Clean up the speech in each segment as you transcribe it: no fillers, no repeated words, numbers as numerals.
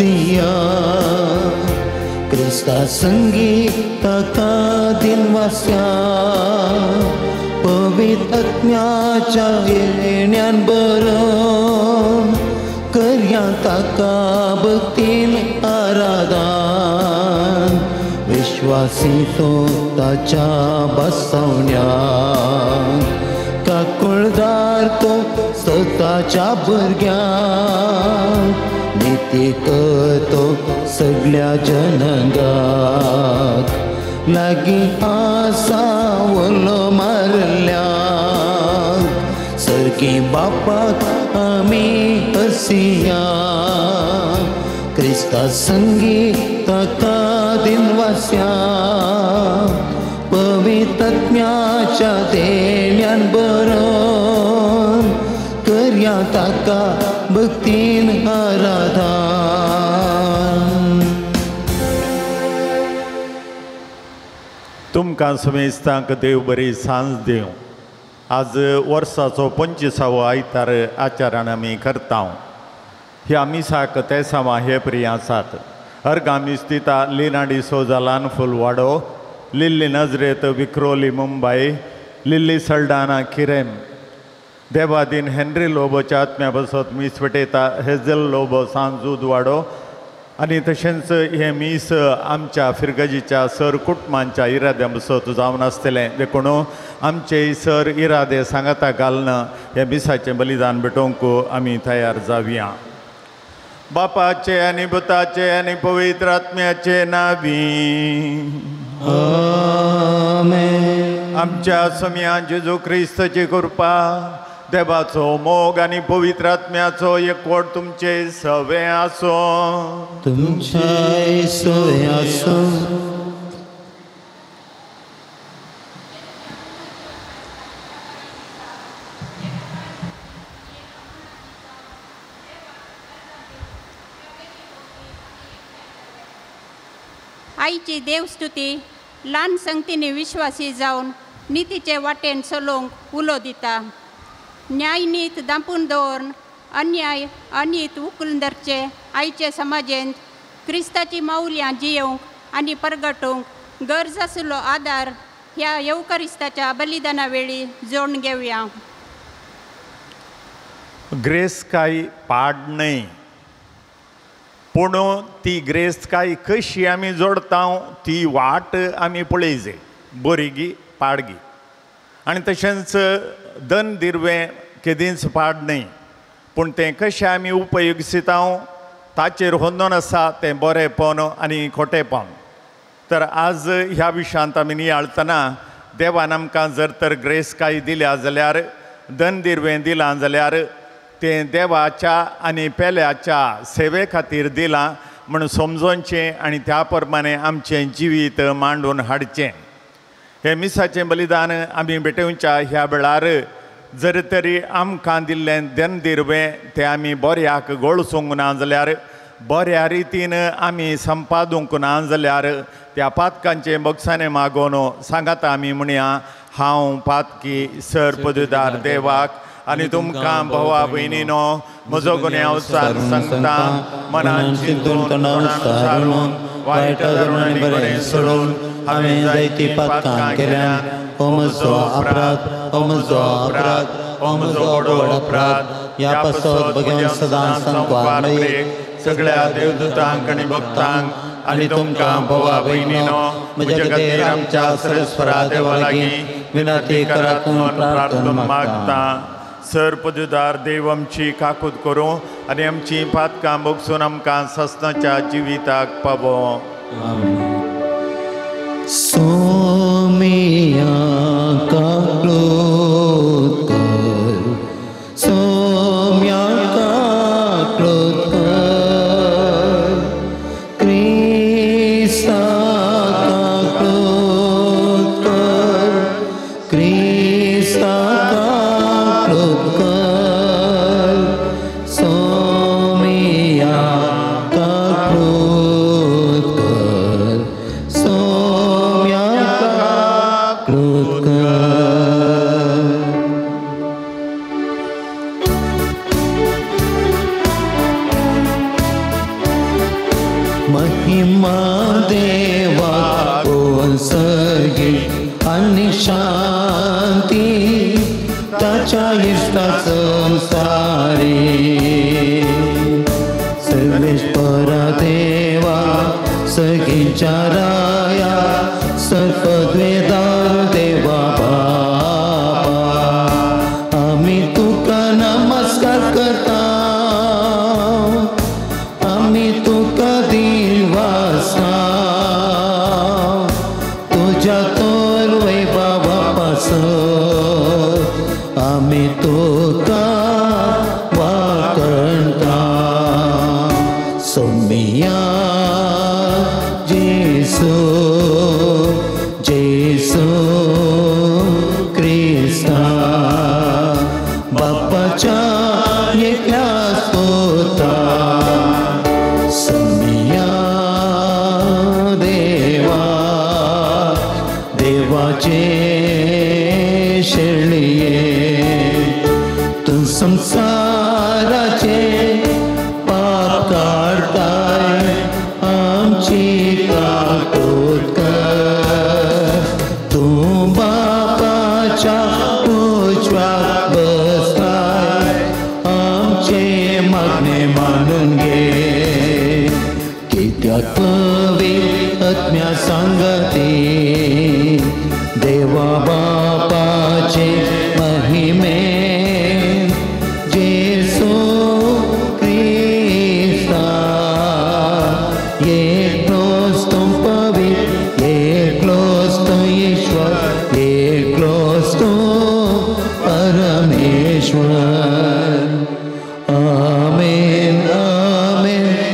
Asiya Crysta संगीताका दिनवास्या पवित्र आत्म्याच्या येण्यान बरं करया ताका भक्तीन आराधन विश्वासी तो ताच्या बसवण्यान काकुळदार तो स्वताच्या भुरग्यांक निती करतो सगळ्या जनांगाक लागीं आसा वलो मारल्यांक सरकी बापाक आमी असिया क्रिस्ता संगीताका दिनवास्या पवित्र आत्म्याच्या देण्यान बरं करया ताका भक्तीन आराधन. तुमकां समेस्तांक देव बरी सांज देव. आज वर्साचो 25वो आयतार आचारान आमी करता. ह्या मिसाक तेसांवां हे परी आसात. अर्गामी स्थिता लीना डिसोजा फुलवाडो, लिल्ली नजरेत विक्रोली मुंबई, लिल्ली सल्डाना किरेम, देवादीन हेनरी लोबोच्या आत्म्या बसत मीस वटयता हेझल लोबो सांजूदवाडो आनी तशेंच हे मीस आमच्या फिरगजीच्या सर कुटुंबांच्या इराद्या बसत जावन आसतलें. देखून आमचे सर इरादे सांगाता घालना हे मिसाचें बलिदान भेटोवंक आमी तयार जावया. बापाचे आनी पुताचे आनी पवित्र आत्म्याचे नावी आमेन. आमच्या समिया जेजू क्रिस्ताची कृपा, देवाचो मोग आनी पवित्र आत्म्याचो एकवट तुमचे सवे आसो. तुमचे सवे आसो. आईची देवस्तुती ल्हान संगतींनी विश्वासी जावन नितीचे वाटेन चलोवंक उलो दिता. न्याय नीत दांपून दवरून अन्याय अनीत उखलून धरचे आयचे समाजेंत क्रिस्ताची मौल्यांं जियोवंक आनी परगटोवंक गरज आशिल्लो आदार ह्या येवकारिस्ताच्या बलिदाना वेळी जोडून घेवया. ग्रेस काय पाड न्हय, पूण ती ग्रेस काय कशी आमी जोडता ती वाट आमी पळयजे, बरीगी पाडगी. आनी तशेंच दन दिरवें केदींच पाड न्हय, पूण तें कशें आमी उपयोगसिता ताचेर होंदोन आसा तें बरेंपण आनी खोटेपण. तर आज ह्या विशयांत आमी नियाळतना देवान आमकां जर तर ग्रेस काय दिल्या जाल्यार, दन दिरवें दिलां जाल्यार तें देवाच्या आनी पेल्याच्या सेवे खातीर दिलां म्हूण समजोवचें आनी त्या प्रमाणे आमचें जिवीत मांडून हाडचें. हे मिसाचें बलिदान आमी भेटोवच्या ह्या वेळार जर तरी आमकां दिल्लें दन दिरवें तें आमी बऱ्याक गळसूंक ना जाल्यार, बऱ्या रितीन आमी संपादूंक ना जाल्यार त्या पातकांचे बक्षाने मागोवन सांगात आमी म्हणया, हांव पातकी सर पदवीदार देवाक आनी तुमकां भवा भयणीनो म्हजो गुन्यांवसार सांगता, मनान चिंतून तोंडान सारून वायट धरून आनी बरें सोडून हांवें जायतीं पातकां केल्यां. हो म्हजो अपराध, हो म्हजो अपराध, हो म्हजो व्हडलो अपराध. ह्या पासत भगवान सदां सांगवार सगळ्या देवदूतांक आनी भक्तांक आनी तुमकां भवा भयणीनो म्हजे खातीर आमच्या सरस्वरा देवा लागीं विनंती करात म्हूण प्रार्थना मागता. सर पदवीदार देव आमची काकूत करूं आनी आमची पातकां बगसून आमकां ससनाच्या जिविताक पावो. सोमिया काकूत कर, सोम्या काकूत कर, क्रिस्ता काकूत कर, क्रिस्ता काकूत कर, सोमिया काकूत कर, सोम्या काकूत कर. महिमा देवा कोण सगळी आणि शांती त्याच्या इष्टा संसारी सर्वेश्वरा देवा सगळीच्या राया सर्वद्वेदार देवा बाबा आम्ही तुका नमस्कार करता आम्ही तुका दिवासा तुझ्या तोर वैभवापासून आम्ही तुका वाकणता सोमिया जेसू जेसू क्रिस्ता बापाच्या एकल्या स्तोता सोमिया देवा देवाचे शेळये तू संसाराचे पाप काढताय आमची काकूत कर तू बापाच्या उजव्यात बसताय आमचे मागणे मानून घे कित्याक पवित्र आत्म्या सांगते देवा बापाचे महिमे जेसू क्रिस्ता एकलोच तो पवित्र एकलोच तो ईश्वर एकलोच तो परमेश्वर आमेन आमेन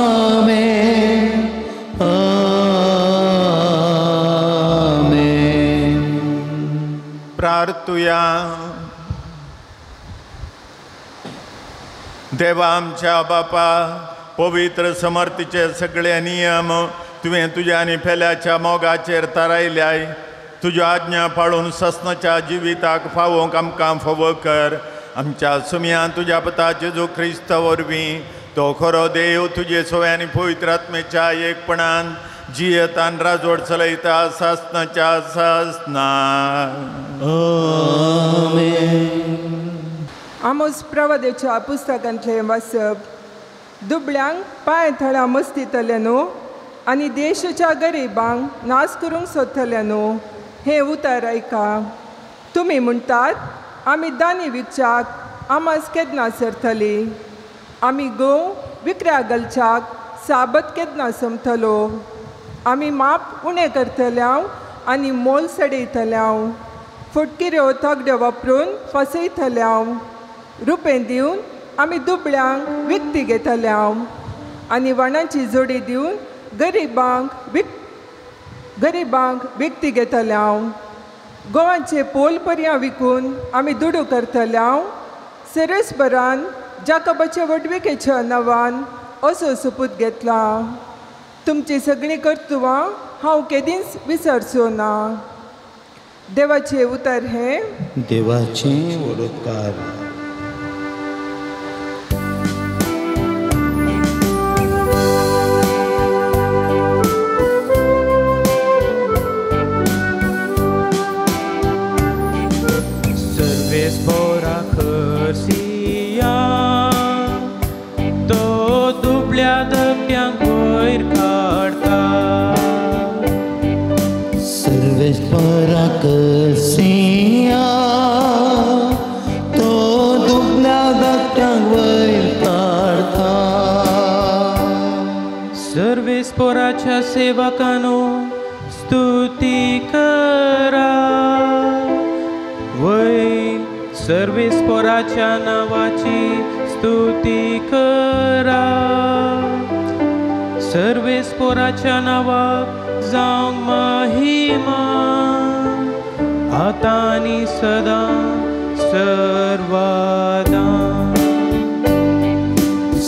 आमेन आमेन प्रार्थुया देवा आमच्या बापा पवित्र समर्थीचे सगळे नियम तुवें तुझ्या आनी फेल्याच्या मोगाचेर थारायल्याय तुज्यो आज्ञा पाळून ससनाच्या जिविताक फावोंक आमकां फावो कर आमच्या सुमयान तुज्या पुताचे जो ख्रिस्त वरवीं तो खरो देव तुजे सोय आनी पवित्र आत्मेच्या एकपणान जियेतान राजवड चलयता सासनाच्या सासना आमोस प्रवादेच्या पुस्तकांतले वाचप दुबळ्यांक पांय थळा मस्तीतल्यानो आनी देशाच्या गरिबांक नाश करूंक सोदतल्यानो हे उतर ऐका तुमी म्हणटात आमी दानी विकच्याक आमास केदना सरतली आमी गो विकऱ्या घालच्याक साबत केदना समतलो आमी माप उणें करतल्याव आनी मोल सडयतल्याव फुटकिऱ्यो तगड्यो वापरून फसयतल्याव रुपें दिवन आमी दुबळ्यांक विकती घेतल्याव आनी वणाची जोडी दिवन गरिबांक विकती घेतल्याव गोवांचे पोल पर्यां विकून आमी दुडू करतल्याव सिरसभरान जाकोबाच्या वडविकेच्या नांवान असो सुपूत घेतला तुमची सगळीं कर्तुवां हांव केदींच विसरचो ना देवाचे उतर हे देवाचे वडोदकार Spora खर्सिया तो दुबळ्या धक्क्यांक वयर काडटा सर्वेश्वरा करसिया तो दुबळ्या धक्क्यांक वयर काडटा सर्वेस्पोराच्या सेवकांनो स्तुती करा वै सर्वेस्पोराच्या नावाची स्तुती करा सर्वेस्पोराच्या नावाक जावंक महिमा आता आनी सदां सर्वादा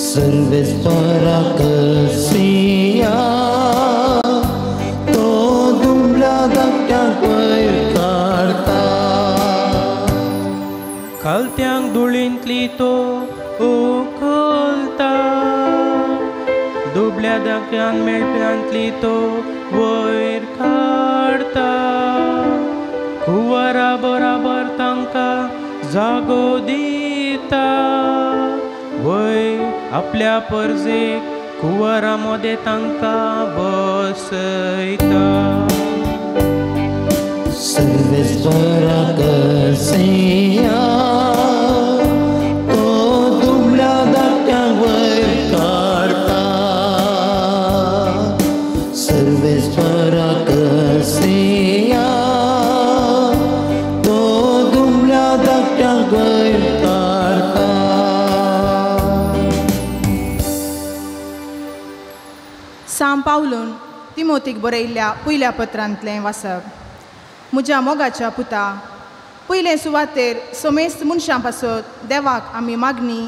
सर्वेश्वरा करसिया तो दुबळ्या धक्क्यांक वयर काडटा खालत्यांक धुळींतली तो उखलता दुबळ्या दाक्यान मेळप्यांतली तो वयर काडटा कुवारा बराबर तांकां जागो दिता वय आपल्या परजेक कुवारा मदें तांकां बसयता सर्वेश्वराक सैया तो दुबळ्या दाट्यांक वयर काडटा सर्वेश्वराक सैया तो दुबळ्या दाट्यांक वयर काडटा सांब पावलून तिमोथीक बरयल्ल्या पयल्या पत्रांतलें वाचप म्हज्या मोगाच्या पुता पयले सुवातेर समेस्त मनशां पासत देवाक आमी मागणी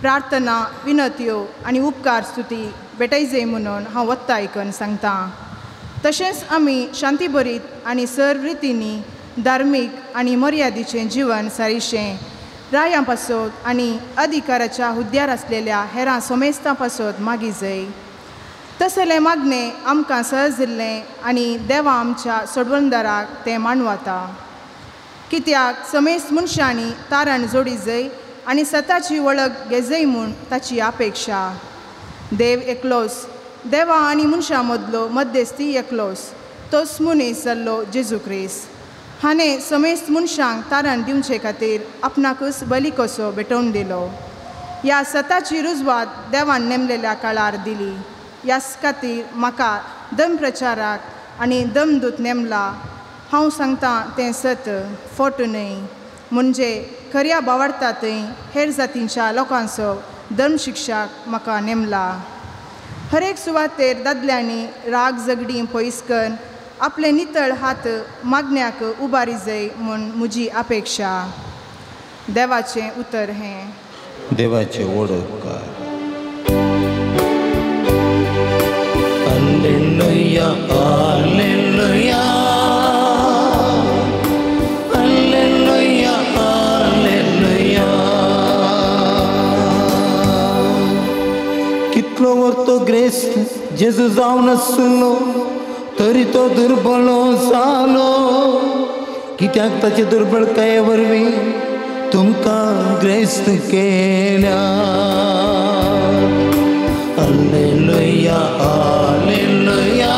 प्रार्थना विनत्यो आनी उपकार स्तुती भेटयजे म्हणून हांव वत्ता आयकन सांगतां तशेंच आमी शांती बरीत आनी सर्व रितींनी धार्मीक आनी मर्यादेचें जिवन सारिशें रायां पासत आनी अधिकाराच्या हुद्द्यार आसलेल्या हेरां समेस्तां पासत मागी जाय तसलें मागणें आमकां सहजिल्लें आनी देवा आमच्या सोडवणदाराक तें मानवता कित्याक समेस्त मनशांनी तारण जोडी जाय आनी स्वताची वळख घेजय म्हूण ताची अपेक्षा देव एकलोस देवा आनी मनशां मदलो मध्यस्थी एकलोस तोच मनीस जाल्लो जेजू क्रिस्त हाणें समेस्त मनशांक तारण दिवचे खातीर आपणाकूच बली कसो भेटोवन दिलो ह्या स्वताची रुजवात देवान नेमलेल्या काळार दिली ह्याच खातीर म्हाका दम प्रचाराक आनी दमदूत नेमला हांव सांगतां तें सत फोट न्हय म्हणजे खऱ्या भावार्था थंय हेर जातींच्या लोकांचो दम शिक्षाक म्हाका नेमला हर एक सुवातेर दादल्यांनी राग झगडीं पयस करून आपले नितळ हात मागण्याक उबारी जाय म्हूण म्हजी अपेक्षा देवाचें उतर हें देवाचे वळखकार Alleluia, Alleluia, Alleluia, Alleluia. कितलो वरतो ग्रेस्त जेजू जावन आसलो तरी तो दुर्बलो जालो कित्याक ताचे दुर्बळकाये वरवीं तुमकां ग्रेस्त केल्या Alleluia, Alleluia,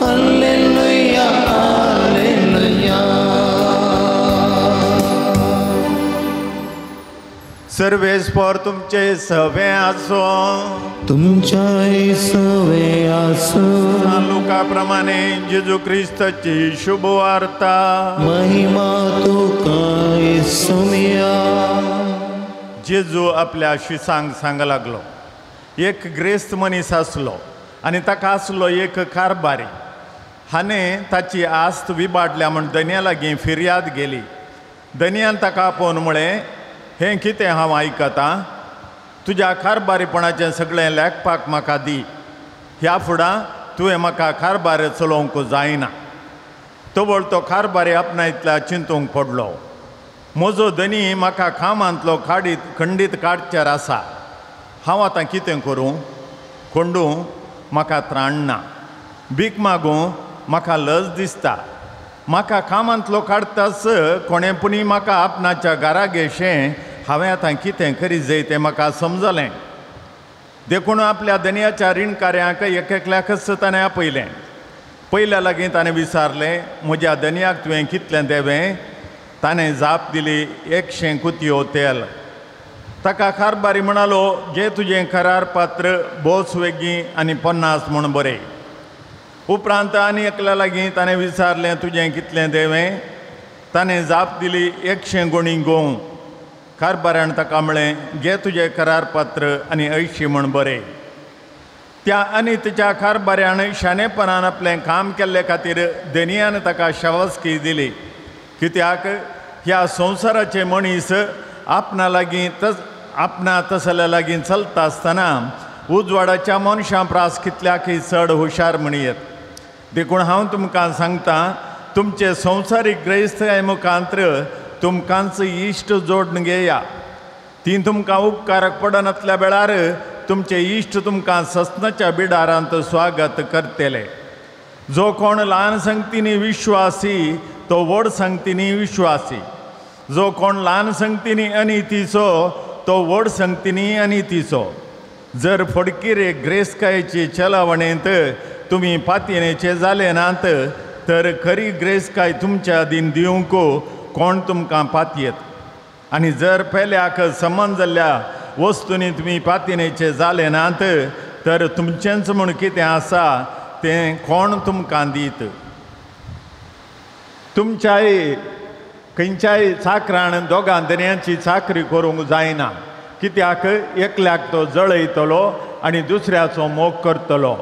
Alleluia, Alleluia. सर्वेस्पर तुमचे सवे आसो तुमच्याय सवे आसो लुका प्रमाणे जेजू क्रिस्ताची शुभ वार्ता महिमा तुका येसुया जेजू आपल्या शिसांक सांग लागलो एक ग्रेस्त मनीस आसलो आनी ताका आसलो एक कारबारी हाणें ताची आस्त विबाडल्या म्हूण दन्या लागीं फिर्याद गेली दन्यान ताका आपोवन म्हळें हें कितें हांव आयकतां तुज्या कारबारीपणाचें सगळें लेखपाक म्हाका दी ह्या फुडां तुवें म्हाका कारबार चलोवंक जायना तोबोळ तो कारबारी आपणायतल्या चिंतूंक पडलो म्हजो धनी म्हाका कामांतलो खंडीत काडच्यार आसा हांव आतां कितें करूं कोंडूं म्हाका त्राण ना भीक मागूं म्हाका लज दिसता म्हाका कामांतलो काडटास कोणें पुणी म्हाका आपणाच्या घरा घेशें हांवें आतां कितें करी जाय तें म्हाका समजलें देखून आपल्या धन्याच्या रीणकार्यांक एक एकल्याकच ताणें आपयलें पयल्या लागीं ताणें विचारलें म्हज्या धन्याक तुवें कितलें देवें ताणें जाप दिली 100 कुतयो तेल ताका कारबारी म्हणालो जे तुजें करार पात्र बोस वेगी आनी 50 म्हूण बरें उपरांत आनी एकल्या लागीं ताणें विचारलें तुजें कितलें देवें ताणें जाप दिली 100 गुणी गोव कारबारान ताका म्हळें घे तुजें करार पात्र आनी 80 म्हूण बरें त्या आनी तिच्या कारबाऱ्यान शाणेपणान आपलें काम केल्ले खातीर धनियान ताका शाबासकी दिली कित्याक ह्या संवसाराचे मनीस आपणा लागीं आपणा तसल्या लागीं चलता आसतना उजवाडाच्या मनशां प्रास कितल्याकय चड हुशार म्हणयत देखून हांव तुमकां सांगतां तुमचे संवसारीक ग्रैस्तकाये मुखांत्र तुमकांच इश्ट जोडून घेया ती तुमकां उपकारक पडनातल्या वेळार तुमचे इश्ट तुमकां ससनाच्या बिडारांत स्वागत करतले. जो कोण ल्हान संगतींनी विश्वासी तो व्हड संगतींनी विश्वासी. जो कोण ल्हान संगतींनी अनितीचो तो व्हड संगतींनी अनितीचो. जर फडकिरे ग्रेस्कायेची चलावणेंत तुमी पातयेचे जाले नात तर खरी ग्रेस्काय तुमच्या दिन दिवंक कोण तुमकां पातयेत. आनी जर पेल्याक समन जाल्ल्या वस्तूंनी तुमी पातयेचे जाले नात तर तुमचेंच म्हूण कितें आसा तें कोण तुमकां दीत. तुमच्याय खंयच्याय चाकरान दोगां दर्यांची चाकरी करूंक जायना. कित्याक एकल्याक तो जळयतलो आनी दुसऱ्याचो मोग करतलो,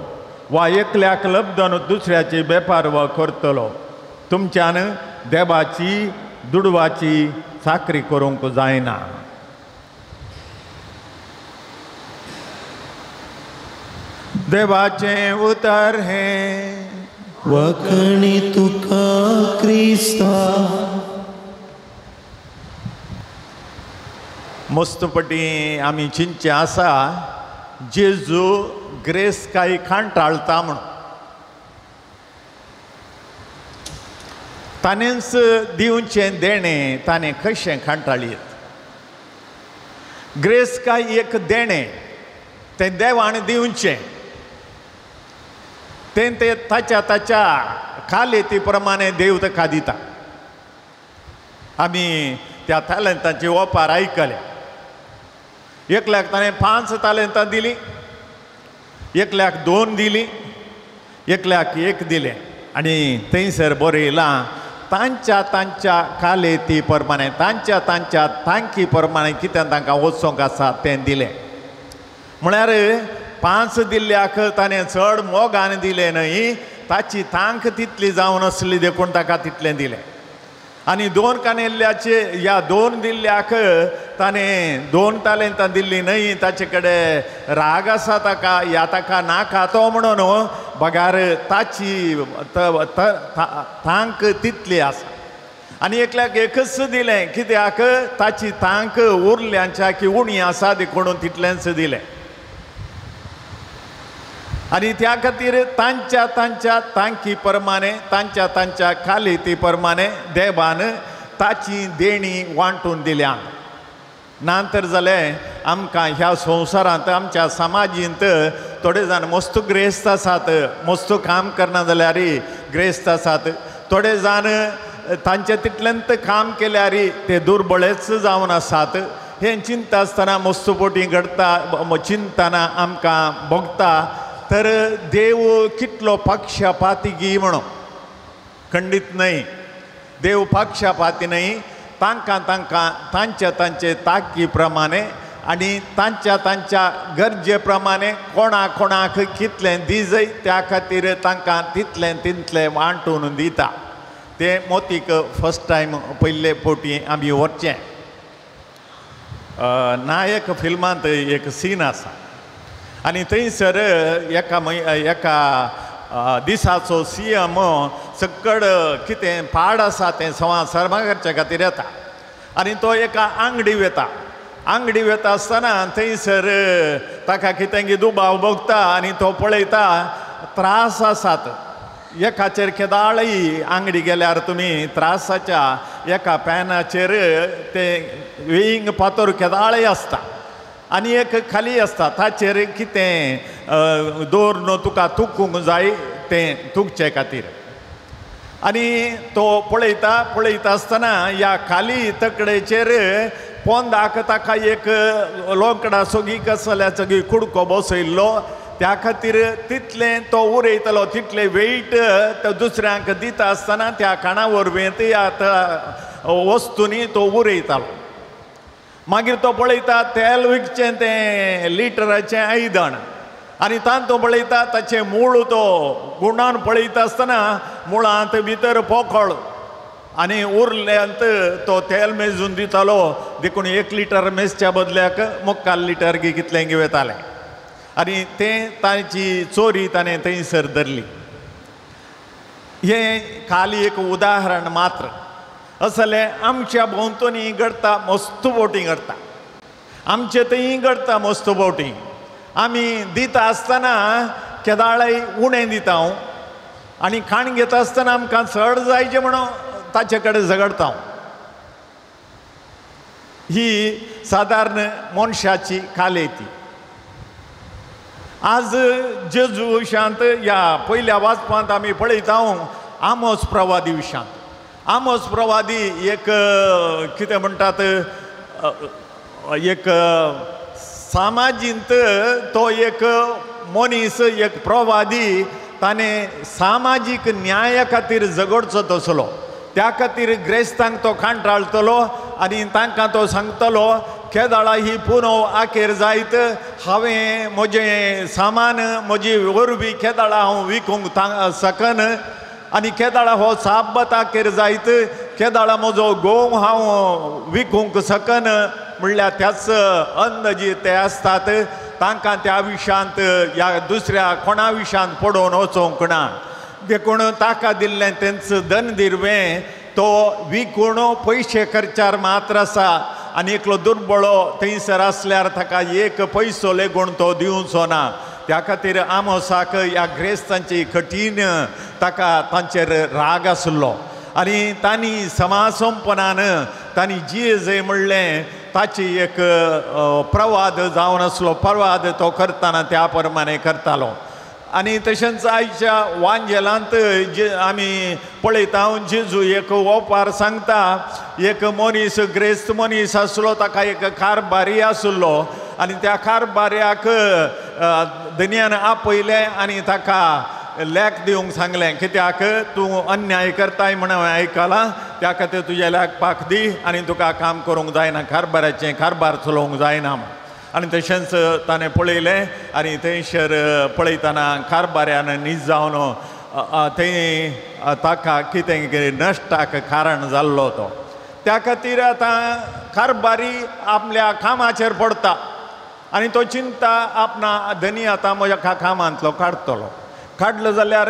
वा एकल्याक लब्धन दुसऱ्याची बेपारवा करतलो. तुमच्यान देवाची दुडवाची चाकरी करूंक जायना. देवाचें उतर हें वखणी तुका क्रिस्ता. मस्तपटी आमी चिंतचे आसा जेजू ग्रेस्काय खांटाळता म्हणून. ताणेंच दिवचें देणें ताणें कशें खांटाळीत. ग्रेस्काय एक देणें तें देवान दिवचें. तें ताच्या ताच्या खालेती प्रमाणे देव ताका दिता. आमी त्या तालंतांची ओपार आयकल्या. एकल्याक ताणें 5 तालंतां दिलीं, एकल्याक 2 दिलीं, एकल्याक 1 दिलें. आनी थंयसर बरयलां तांच्या तांच्या खालेती प्रमाणे तांच्या तांच्या तांकी प्रमाणे कितें तांकां वचोंक आसा तें दिलें. म्हळ्यार 5 दिल्ल्याक ताणें चड मोगान दिलें न्हय, ताची तांक तितली जावन आसली देखून ताका तितलें दिलें. आनी 2 कानेल्ल्याचे ह्या 2 दिल्ल्याक ताणें 2 तालंतां दिल्लीं न्हय, ताचे कडेन राग आसा ताका, या ताका नाका तो म्हणून बगार ताची तांक तितली आसा. आनी एकल्याक 1च दिलें कित्याक ताची तांक उरल्यांच्या की उणी आसा देखून तितलेंच दिलें. आनी त्या खातीर तांच्या तांच्या तांकी प्रमाणे तांच्या तांच्या खालेती प्रमाणे देवान ताची देणी वांटून दिल्या. नांतर जालें आमकां ह्या संवसारांत आमच्या समाजींत थोडे जाण मस्त ग्रेस्त आसात, मस्त काम करना जाल्यार ग्रेस्त आसात. थोडे जाण तांचे तितलेंत काम केल्यार ते दुर्बळेच जावन आसात. हें चिंता आसतना मस्तपोटी घडटा, चिंतना आमकां भोगता तर देव कितलो पक्षपाती म्हणून खंडीत न्हय. देव पक्षपाती न्हय. तांकां तांकां तांच्या तांचे तांकी प्रमाणे आनी तांच्या तांच्या गरजे प्रमाणे कोणाक कोणाक कितलें दिजय त्या खातीर तांकां तितलें तितलें वांटून दिता. तें मोतीक फर्स्ट टायम पयले फावटी आमी व्हरचें. नायक फिल्मांत एक सीन आसा आनी थंयसर एका दिसाचो CM सकड कितें पाड आसा तें सर्वा करचे खातीर येता. आनी तो एका आंगडी वेता. आंगडी वेता आसतना थंयसर ताका कितें दुबाव भोगता आनी तो पळयता त्रास आसात. एकाचेर केदाळी आंगडी गेल्यार तुमी त्रासाच्या एका पॅनाचेर ते वेईंग पातोर केदाळी आसता आनी एक खाली आसता. ताचेर कितें दवरून तुका तुकूंक जाय तें तुकचे खातीर. आनी तो पळयता आसतना ह्या खाली तकडेचेर पोंदाक ताका एक लोंकडा सोगी कसल्याचो कुडको बसयल्लो. त्या खातीर तितलें तो उरयतलो, तितलें वेट तो दुसऱ्यांक दिता आसतना त्या काणा वरवीं ह्या वस्तूंनी तो उरयतालो. मागीर तो पळयता तेल विकचें तें लिटराचें आयदण आनी तांत तो पळयता ताचें मूळ तो गुंडावन पळयता आसतना मुळांत भितर पोकळ आनी उरल्यांत तो तेल मेजून दितालो. देखून 1 लिटर मेजच्या बदल्याक 3/4 लिटर कितलें घेतालें. आनी तें ताची चोरी ताणें थंयसर धरली. हें खाली एक उदाहरण मात्र. असलें आमच्या भोंवतणी घडटा, मस्त बोटी घडटा. आमचे थंय घडटा मस्त बोटी. आमी दिता आसतना केदाळय उणें दिता हांव आनी खाण घेता आसतना आमकां चड जायचें म्हणून ताचे कडेन झगडता हांव. ही सादारण मनशाची कालेती. आज जेजू विशांत ह्या पयल्या वाचपांत आमी पळयता आमोस प्रवादी विशांत. आमोस प्रवादी एक कितें म्हणटात एक सामाजींत तो एक मनीस एक प्रवादी ताणें सामाजीक न्याया खातीर झगडचो तसलो. त्या खातीर ग्रेस्तांक तो कांटाळटलो आनी तांकां तो सांगतलो केदाळा ही पुनो आखेर जायत हांवें म्हजें सामान म्हजी वरवीं केदाळा हांव विकूंक सकन आनी केदाळा हो साबत आखेर जायत केदाळा म्हजो गोव हांव विकूंक सकन म्हणल्यार त्याच अंध जी ते आसतात तांकां त्या विशांत ह्या दुसऱ्या कोणा विशांत पडोवन वचोंक ना. देखून ताका दिल्लें तेंचं धनदिरवें तो विकून पयशे खर्चार मात्र आसा आनी एकलो दुर्बळो थंयसर आसल्यार ताका एक पयसो लेगून तो दिवचो ना. त्या खातीर आमोसाक ह्या ग्रेस्तांची कठीण ताका तांचेर राग आसलो आनी तांणी समासंपनान तांणी जी जे म्हणलें ताची एक प्रवाद जावन आसलो. प्रवाद तो करतना त्या प्रमाणे करतालो. आनी तशेंच आयच्या वांजेलांत जे आमी पळयता जेजू एक ओपार सांगता. एक मनीस ग्रेस्त मनीस आसलो ताका एक कारबारी आसलो आनी त्या कारबाऱ्याक धन्यान आपयलें आनी ताका लेख दिवंक सांगलें कित्याक तूं अन्याय करताय म्हणून हांवें आयकलां त्या खातीर तुज्या लेखपाक दी आनी तुका काम करूंक जायना कारबाराचें कारबार चलोवंक जायना. आनी तशेंच ताणें पळयलें आनी थंयसर पळयतना कारबाऱ्यान न्हीद जावन थंय ताका कितें नश्टाक कारण जाल्लो तो. त्या खातीर आतां कारबारी आपल्या कामाचेर पडटा आनी तो चिंता आपणा धनी आतां म्हज्या कामांतलो काडटलो. काडलो जाल्यार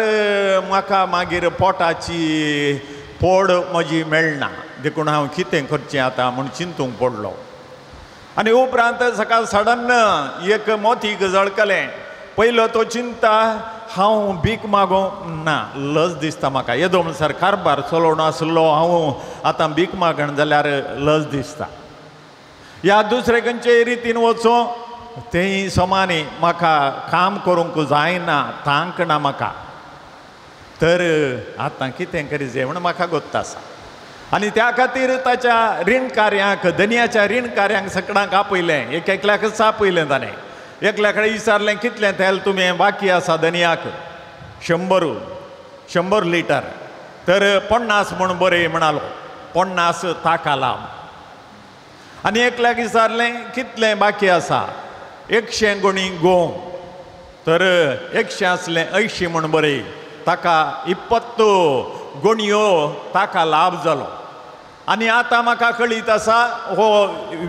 म्हाका मागीर पोटाची पोड म्हजी मेळना देखून हांव कितें करचें आतां म्हूण चिंतूंक पडलो. आनी उपरांत सकाळ सडन एक मोतीक जळकलें. पयलो तो चिंता हांव भीक मागोवं ना लज दिसता म्हाका येदो म्हणसर कारबार चलोवन आसलो हांव आतां भीक मागण जाल्यार लज दिसता. ह्या दुसरे खंयचे रितीन वचूं तें समानी म्हाका काम करूंक जायना तांकना म्हाका तर आतां कितें करीचें म्हूण म्हाका गोत्ता आसा. आनी त्या खातीर ताच्या रीणकार्यांक धन्याच्या रीणकार्यांक सकडांक आपयलें. एकल्याकच आपयलें ताणें. एकल्या कडेन विचारलें कितलें तेल तुमी बाकी आसा धन्याक 100 लिटर तर 50 म्हूण बरें म्हणालो. 50 ताका लाव. आनी एकल्याक विचारलें कितलें बाकी आसा 100 गुणी गोव तर 100 आसलें 80 म्हूण बरें. ताका 20 गुणयो ताका लाभ जालो. आनी आतां म्हाका कळीत आसा हो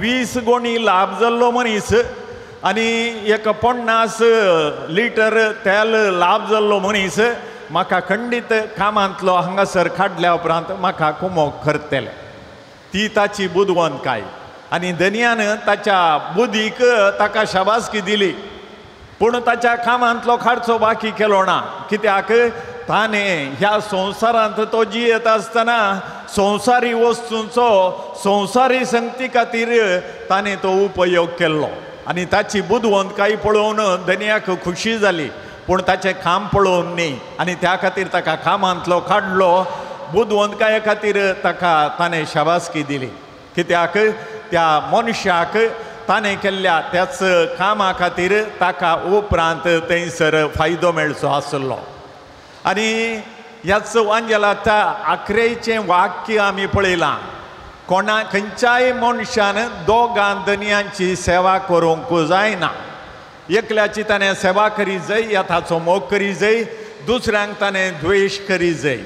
20 गुणी लाभ जाल्लो मनीस आनी एक 50 लिटर तेल लाभ जाल्लो मनीस म्हाका खंडीत कामांतलो हांगासर काडल्या उपरांत म्हाका कुमोग करतले. ती ताची बुदवंतकाय. आनी धन्यान ताच्या बुदीक ताका शाबासकी दिली पूण ताच्या कामांतलो खर्चो बाकी केलो ना. कित्याक ताणें ह्या संवसारांत तो जियेत आसतना संवसारी वस्तूंचो संवसारी संगती खातीर ताणें तो उपयोग केल्लो आनी ताची बुदवंतकाय पळोवन धन्याक खुशी जाली पूण ताचें काम पळोवन न्ही. आनी त्या खातीर ताका कामांतलो काडलो. बुदवंतकाये खातीर ताका ताणें शाबासकी दिली. कित्याक त्या मनशाक ताणें केल्ल्या त्याच कामा खातीर ताका उपरांत थंयसर फायदो मेळचो आसलो. आनी ह्याच वांजेलाच्या 11चें वाक्य आमी पळयलां. खंयच्याय मनशान दोगां धन्यांची सेवा करूंक जायना. एकल्याची ताणें सेवा करी जाय येताचो मोग करी जाय दुसऱ्यांक ताणें द्वेश करी जाय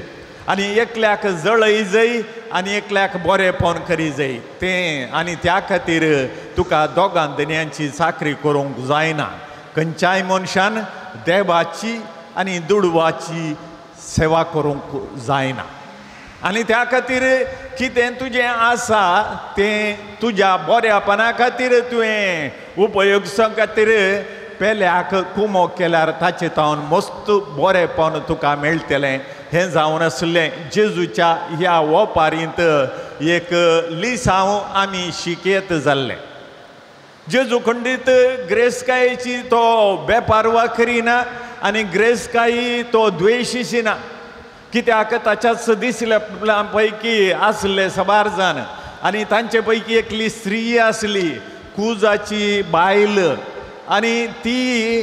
आनी एकल्याक जळय जाय आनी एकल्याक बरेपण करी जाय तें. आनी त्या खातीर तुका दोगां धन्यांची चाकरी करूंक जायना. खंयच्याय मनशान देवाची आनी दुडवाची सेवा करूंक जायना. आनी त्या खातीर कितें तुजें आसा तें तुज्या बऱ्यापणा खातीर तुवें उपयोगसा खातीर पेल्याक कुमोग केल्यार ताचे तावन मस्त बरेपण तुका मेळटलें हें जावन आसलें जेजूच्या ह्या ओपारींत एक लिसांव आमी शिकेत जाल्ले जेजू खंडीत ग्रेस्कायेची तो बेपारवा करिना आनी ग्रेस्कायी तो द्वेशीशी ना कित्याक ताच्याच दिसल्या पैकी आसले सबार जाण आनी तांचे पैकी एकली स्त्री आसली कुजाची बायल आनी ती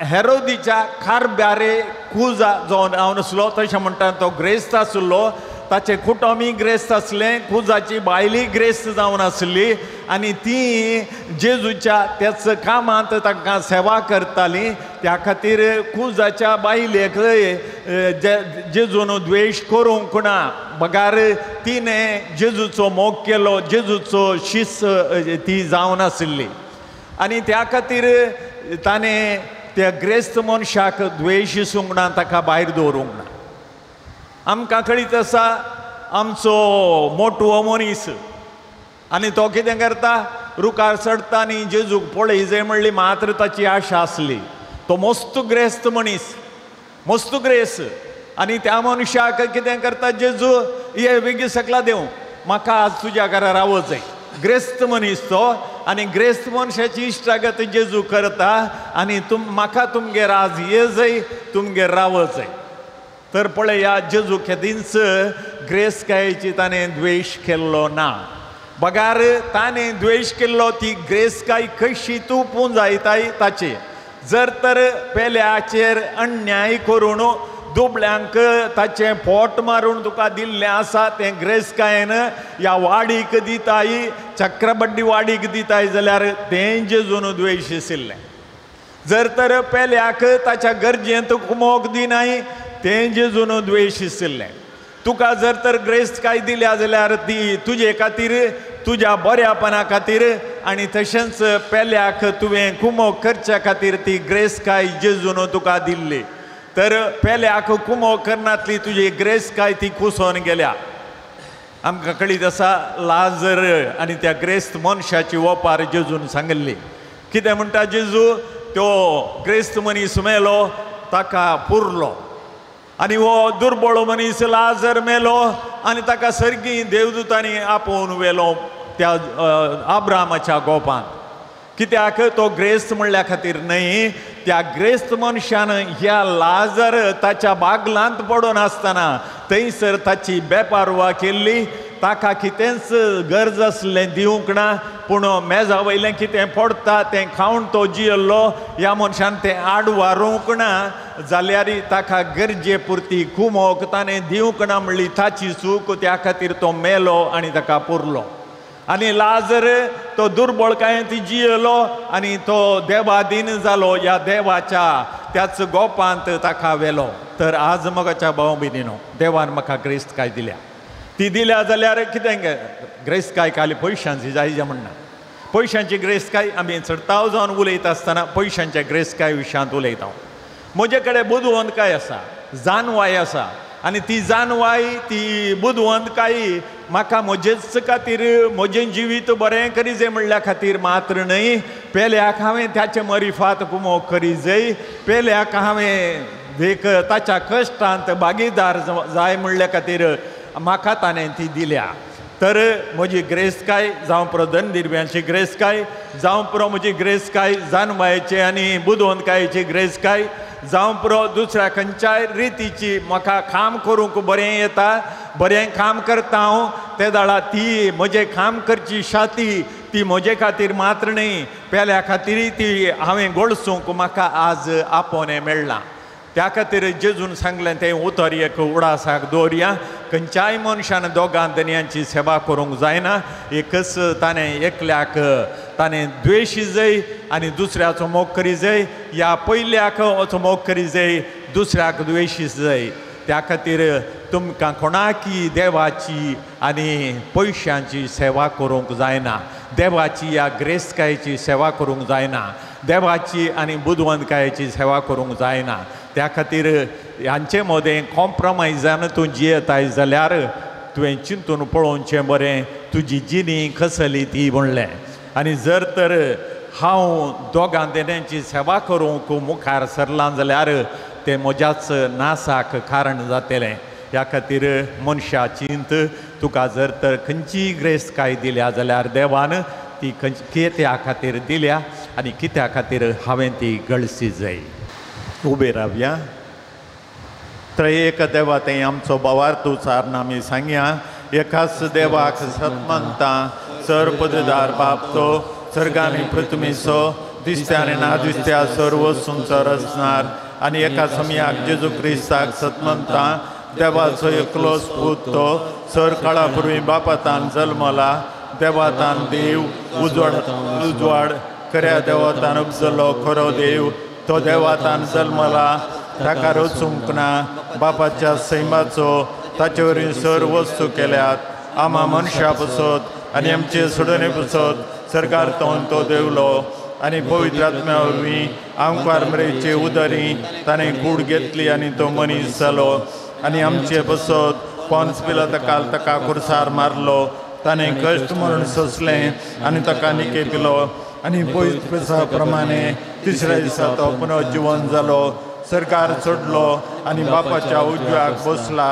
हेरोदीच्या खारब्यारे कुजा जो नांव नासलो तशें म्हणटा तो ग्रेस्त आसलो ताचे कुटुंबी ग्रेस्त आसलें कुजाची बायली ग्रेस्त जावन आसली आनी ती जेजूच्या त्याच कामांत ताका सेवा करताली त्या खातीर कुजाच्या बायलेक जेजून द्वेश करूंक ना बगार तिणें जेजूचो मोग केलो जेजूचो शिस ती जावन आसली आनी त्या खातीर ताणें त्या ग्रेस्त मनशाक द्वेश दिसूंक ना ताका भायर दवरूंक ना आमकां कळीत आसा आमचो मोटवो मनीस आनी तो कितें करता रुखार चडटा आनी जेजूक पळय जाय म्हणली मात्र ताची आशा आसली तो मस्त ग्रेस्त मनीस मस्त ग्रेस आनी त्या मनशाक कितें करता जेजू हे बेगी सकला देव म्हाका आज तुज्या घरा रावच जाय ग्रेस्त मनीस तो आनी ग्रेस्त मनशाची इश्टागत जेजू करता आनी म्हाका तुमगेर आज ये जाय तुमगेर रावच जाय तर पळया जेजू केदींच ग्रेस्कायेची ताणें द्वेश केल्लो ना बगार ताणें द्वेश केल्लो ती ग्रेस्काय कशी तूं पुंजायताय ताचे जर तर पेल्याचेर अन्याय करून दुबळ्यांक ताचें पोट मारून तुका दिल्लें आसा तें ग्रेस्कायेन ह्या वाडीक दिताय चक्रबड्डी वाडीक दिताय जाल्यार तें जेजून द्वेश आशिल्लें जर तर पेल्याक ताच्या गरजेंत कुमोग दिनाय तें जेजून द्वेश आशिल्लें तुका जर तर ग्रेस्काय दिल्या जाल्यार ती तुजे खातीर तुज्या बऱ्यापणा खातीर आनी तशेंच पेल्याक तुवें कुमोग करच्या खातीर ती ग्रेस्काय जेजून तुका दिल्ली तर पेल्याक कुमोग करनातली तुजी ग्रेस्काय ती कुसोन गेल्या आमकां कळीत आसा लाजर आनी त्या ग्रेस्त मनशाची ओपार जेजून सांगल्ली कितें म्हणटा जेजू तो ग्रेस्त मनीस मेलो ताका पुरलो आनी हो दुर्बळ मनीस लाजर मेलो आनी ताका सर्गी देवदूतांनी आपोवन व्हेलो त्या आब्रामाच्या गोपांत कित्याक तो ग्रेस्त म्हणल्या खातीर न्हय त्या ग्रेस्त मनशान ह्या लाजर ताच्या बागलांत पडून आसतना थंयसर ताची बेपारवा केल्ली ताका कितेंच गरज आसलें दिवंक ना पूण मेजा वयलें कितें पडटा तें खावन तो जियेल्लो ह्या मनशान तें आड व्हरूंक ना जाल्यार ताका गरजे पुरती कुमोग ताणें दिवंक ना म्हणली ताची चूक त्या खातीर तो मेलो आनी ताका पुरलो आनी लाजर तो दुर्बळकायेंत जियेलो आनी तो देवाधीन जालो ह्या देवाच्या त्याच गोपांत ताका व्हेलो तर आज मोगाच्या भाव भयणीनो देवान म्हाका ग्रेस्तकाय दिल्या ती दिल्या जाल्यार कितें ग्रेस्तकाय खाली पयशांची जाय म्हणना पयशांची ग्रेस्तकाय आमी चडताव जावन उलयता आसतना पयशांच्या ग्रेस्तकाय विशयांत उलयता म्हजे कडेन बुदवंतकाय आसा जानवाय आसा आनी ती जानवाय ती बुदवंतकाय म्हाका म्हजेच खातीर म्हजें जिवीत बरें करी जाय म्हणल्या खातीर मात्र न्हय पेल्याक हांवें त्याचे मरिफात कुमोग करी जाय पेल्याक हांवें देख ताच्या कश्टांत भागीदार जाय म्हणल्या खातीर म्हाका ताणें ती दिल्या तर म्हजी ग्रेस्तकाय जावं पुरो धनदिरब्यांची ग्रेस्तकाय जावं पुरो म्हजी ग्रेस्तकाय जानवायेची आनी बुदवंतकायेची ग्रेस्तकाय जावं पुरो दुसऱ्या खंयच्याय रितीची म्हाका काम करूंक बरें येता बरें काम करता हांव ते दाळा ती म्हजें काम करची शाती ती म्हजे खातीर मात्र न्हय पेल्या खातीर ती हांवें घोळसूंक म्हाका आज आपोवणें मेळ्ळां त्या खातीर जेजून सांगलें तें उतर एक उडासाक दवरया खंयच्याय मनशान दोगां दनयांची सेवा करूंक जायना एकच ताणें एकल्याक ताणें द्वेशी जाय आनी दुसऱ्याचो मोग करी जाय या पयल्याक वचो मोग करी जाय दुसऱ्याक द्वेशी जाय त्या खातीर तुमकां कोणाकी देवाची आनी पयशांची सेवा करूंक जायना देवाची ह्या ग्रेस्तकायेची सेवा करूंक जायना देवाची आनी बुदवंतकायेची सेवा करूंक जायना त्या खातीर ह्यांचे मदें कॉम्प्रमायजान तूं जियेताय जाल्यार तुवें चिंतून पळोवचें बरें तुजी जिणी कसली ती म्हणलें आनी जर तर हांव दोगां देण्याची सेवा करूंक मुखार सरलां जाल्यार तें म्हज्याच नासाक कारण जातलें. ह्या खातीर मनशा चिंत तुका जर तर खंयची ग्रेस्तकाय दिल्या जाल्यार देवान ती कित्या खातीर दिल्या आनी कित्या खातीर हांवें ती गळसी जाय. उबे रावया. त्रयेक देवा तें आमचो बोवार्थ उच्चारण आमी सांगया. एकाच देवाक सतमंता सर पददार बापतो सर्गांनी पृथ्वीचो दिसत्या आनी नादिसत्या सर्व संवसार रचणार आनी एका समयाक जेजू क्रिस्ताक सतमंता देवाचो एकलोच पूत तो सर काळा पुर्वी बापातान जल्मला. देवातान देव उजवाड खऱ्या देवातान उपजलो खरो देव. तो देवातान जल्मला ताका रचूंक ना. बापाच्या सैमाचो ताचे वरवीं सर वस्तू केल्यात. आमा मनशा पसत आनी आमचे सोडणे पसत सरकार तो देवलो आनी पवित्र आत्म्या वरवीं आमकार मरेचे उदरी ताणें कूड घेतली आनी तो मनीस जालो. आनी आमचे बसत पोन्स पिलाताकाल ताका खुर्सार मारलो. ताणें कश्ट मरण सोंसलें आनी ताका निके पिलो आनी पवित्र पुस्तका प्रमाणे तिसऱ्या दिसा तो पुनर्जीवन जालो. सरकार चडलो आनी बापाच्या उजव्याक बसला.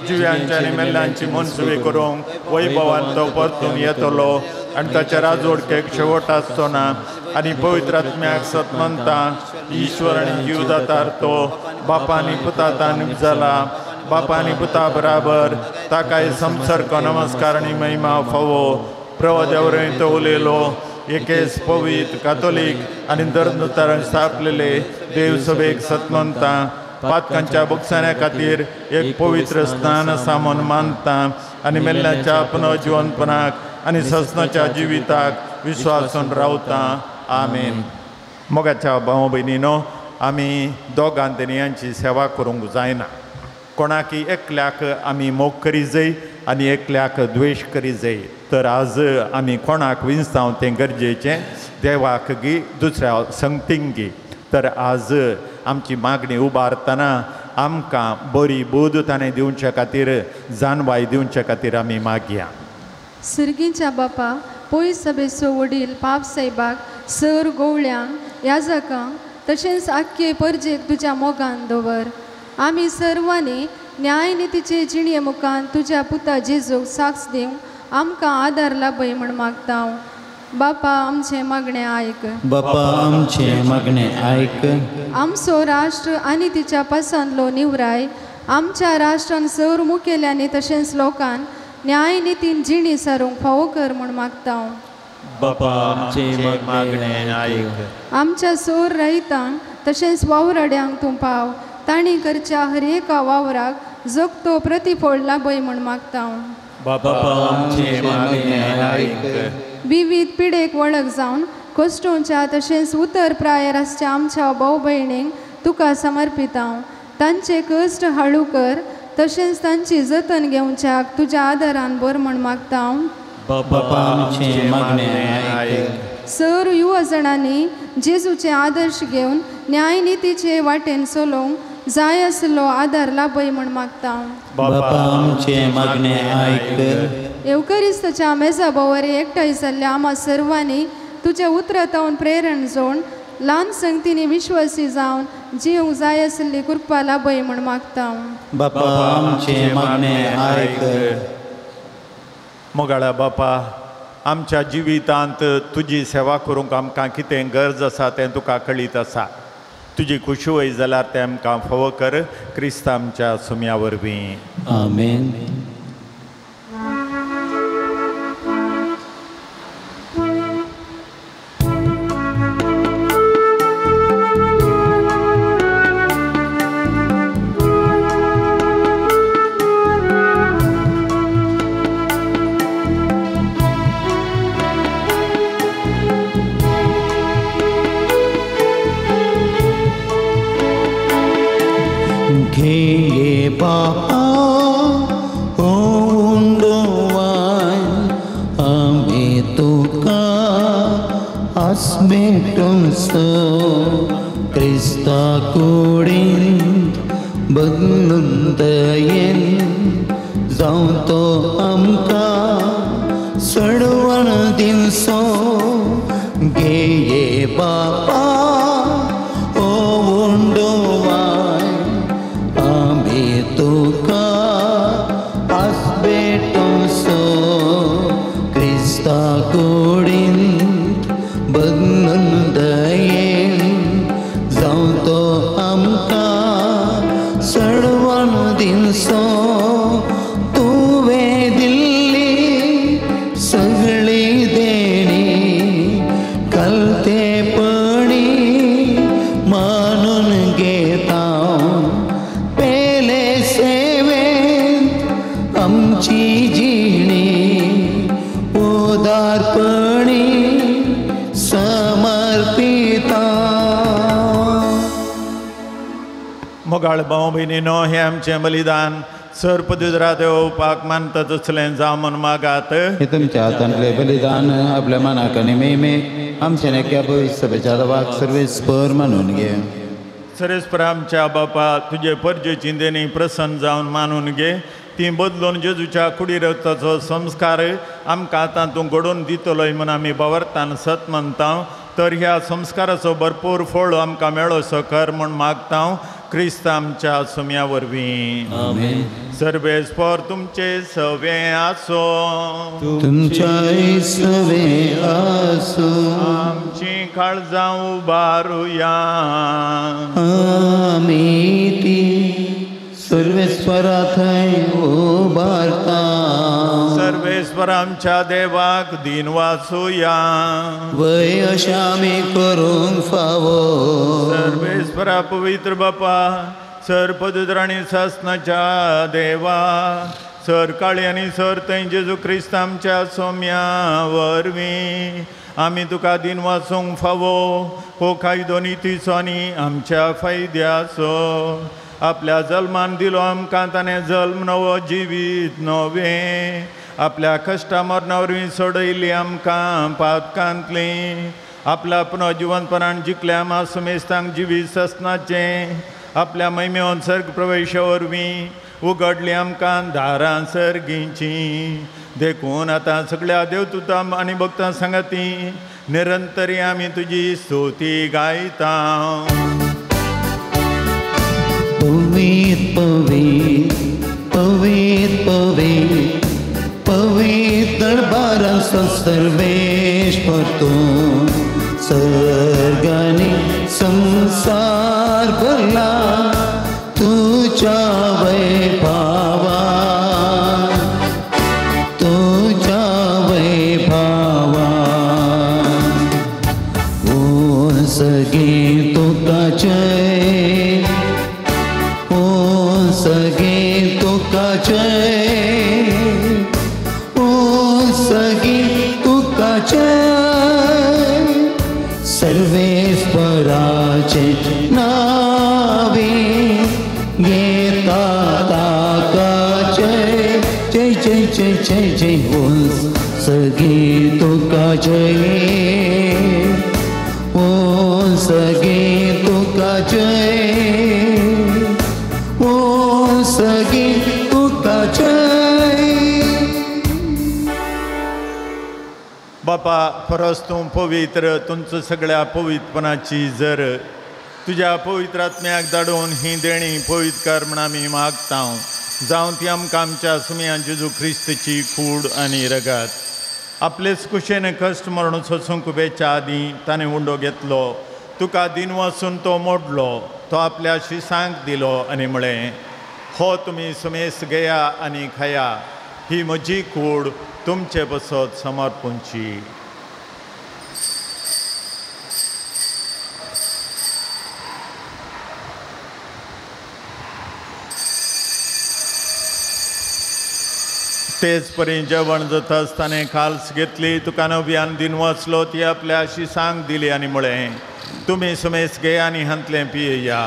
जिव्यांची आनी मेल्ल्यांची मनसुबी करूंक वैभवान तो परतून येतलो आनी ताच्या राजवडकेक शेवट आसचो ना. आनी पवित्र आत्म्याक सतमंता ईश्वर आनी जीवदातार तो बापा आनी पुतातान जाला. बापा आनी पुता बराबर ताकाय संसर्ग नमस्कार आनी महिमा फावो. प्रभु देवरें तो उलयलो एकेच पवित्र कातोलीक आनी धर्मदुतारान स्थापलेले देव सभेक सतमंता पातकांच्या बक्षाण्या खातीर एक पवित्र स्नान सामोन मानता आनी मेल्ल्याच्या पुनर्जीवनपणाक आनी ससनाच्या जिविताक विश्वासून रावता. आमेन. मोगाच्या भाव भयणीनो, आमी दोगां देणयांची सेवा करूंक जायना. कोणाकी एकल्याक आमी मोग करी जाय आनी एकल्याक द्वेश करी जाय. तर आज आमी कोणाक विंचताव तें गरजेचें. देवाक गी दुसऱ्या संगतींक गी. तर आज आमची मागणी उबारतना आमकां बरी बोध ताणें दिवचे खातीर जानवाय दिवचे खातीर आमी मागया. सर्गीच्या बापा, पयस सभेचो वडील पाप साहेबाक सर गवळ्यांक याजकांक तशेंच आख्खे परजेक तुज्या मोगान दवर. आमी सर्वांनी न्यायनितीचे जिणे मुखान तुज्या पुता जेजूक साक्ष दिवंक आमकां आदार लाभय म्हण मागता. बापा, आमचे मागणें आयक. बापा, आमचे मागणें आयक. आमचो राष्ट्र आनी तिच्या पासांतलो निवराय आमच्या राष्ट्रान सर मुखेल्यांनी तशेंच लोकांन न्यायनितीन जिणी सारूंक फावो कर म्हण मागता. बापा, आमचे मागणें आयक. आमच्या सोर रहितांक तशेंच वावराड्यांक तूं पाव. तांणी करच्या हर एका वावराक जगतो प्रतिफळ लाभय म्हण मागता. बापा, आमचे मागणें आयक. विविध पिडेक वळख जावन कश्टोच्या तशेंच उतर प्रायरासच्या आमच्या भाव भयणींक तुका समर्पिता. तांचे कश्ट हळू कर तशेंच तांची जतन घेवच्याक तुज्या आदारान बर म्हण मागता. बापा, आमचे मागणें आयक. सर युवजणांनी जेजूचे आदर्श घेवन न्यायनितीचे वाटेन चलोवंक जाय आसलो आदार लाभय म्हण मागता. बापा, आमचे मागणें आयक. एवकरिस्ताच्या मेजा बोवारे एकठांय जाल्ल्या आम्हा सर्वांनी तुज्या उतरांतावन प्रेरण जोड ल्हान संगतींनी विश्वासी जावन जिवंक जाय आसली कृपा लाभय म्हण मागता. बापा, आमचे मागणें आयक. मोगाळा बापा, आमच्या जिवितांत तुजी सेवा करूंक आमकां कितें गरज आसा तें तुका कळीत आसा. तुजी खुशी जाल्यार तें आमकां फावो कर. क्रिस्त आमच्या सुम्या वरवीं. आमेन. घे बापा ओंडवाय आम्ही तुका आस्मेटोसो क्रिस्ता कुडीन बदलून दयेन जावं तो आमकां सडवण दिवचो. घे मोगाळ भाऊ भयणीनो, हे आमचें बलिदान सर पदुजरा देवपाक मानता तसलें जावं म्हूण मागात. हे तुमच्या हातांतलें बलिदान आपल्या मनाक आनी मेमे आमच्या नेक्या सभेच्या देवाक सर्वेस्पर मानून घे. सर्वेस्पर आमच्या बापा, तुजे परजेची देणी प्रसन्न जावन मानून घे. ती बदलून जेजूच्या कुडी रक्ताचो संस्कार आमकां आतां तूं घडोवन दितलोय म्हूण आमी बावरतान सत म्हणटा. तर ह्या संस्काराचो भरपूर फळ आमकां मेळोसो कर म्हूण मागता क्रिस्त आमच्या सुम्या वरवीं. आमेन. सर्वेस्पर तुमचे सवे आसो. तुमच्या सवे आसो. आमची काळजां उबारुया. आमी ती सर्वेस्परा थंय उबारता. सर्वेस्पर आमच्या देवाक दिन वाचुया. वय अशें आमी करूंक फावो. सर्वेस्परा पवित्र बापा, सर पदुजराणी सासनाच्या देवा, सर काळी आनी सर थंय जेजू क्रिस्त आमच्या सोम्या वरवीं आमी तुका दिन वाचूंक फावो. हो कायदो नितीचो आनी आमच्या फायद्याचो. आपल्या जल्मान दिलो आमकां ताणें जल्म नवो जिवीत नवें. आपल्या कश्टा मरणा वरवीं सोडयली आमकां पातकांतली. आपल्या पुनर्जिवंतपणान जिखल्या आमा सुमेस्तांक जिवीत ससनाचें. आपल्या मैमेवन सर्ग प्रवेशा वरवीं उगडली आमकां दारां सर्गींची. देखून आतां सगळ्या देवदूतां आनी भक्तां सांगाती निरंतरी आमी तुजी स्तुती गायता. पवित पवित पवित पवित पवित दरबारा सर्वेश्वर तूं सर्गानी संसार भरला तुझ्या वैभवा. तुझ्या वैभवा ओ सगे तुका जय. ओ सगे तुका जय. ओ सगे तुका जय. सर्वेस्पराचे नावे घेता ताका जय. जय जय जय जय जय. ओ सगे तुका जय. ओ सगे तुका जय. ओ सगे तुका जय. बापा, परस तूं पवित्र, तुमचो सगळ्या पवित्रपणाची जर तुज्या पवित्र आत्म्याक धाडून ही देणी पवित्र कर म्हण आमी मागता. जावं ती आमकां आमच्या सुम्या जेजू क्रिस्तची कूड आनी रगत. आपलेच कुशेन कश्ट मरण सोसूंक उबेच्या आदीं ताणें उंडो घेतलो. तुका दिन वचून तो मोडलो. तो आपल्या शिसांक दिलो आनी म्हळें, हो तुमी सुमेस घेया आनी खाया. ही म्हजी कूड तुमचे बसत समर्पूंची. तेच परी जेवण जाता आसतना खाल्स घेतली. तुका नव्यान दिन वचलो. ती आपल्या शिसांक दिली आनी म्हळें, तुमी सुमेस घेया आनी हांतलें पियेया.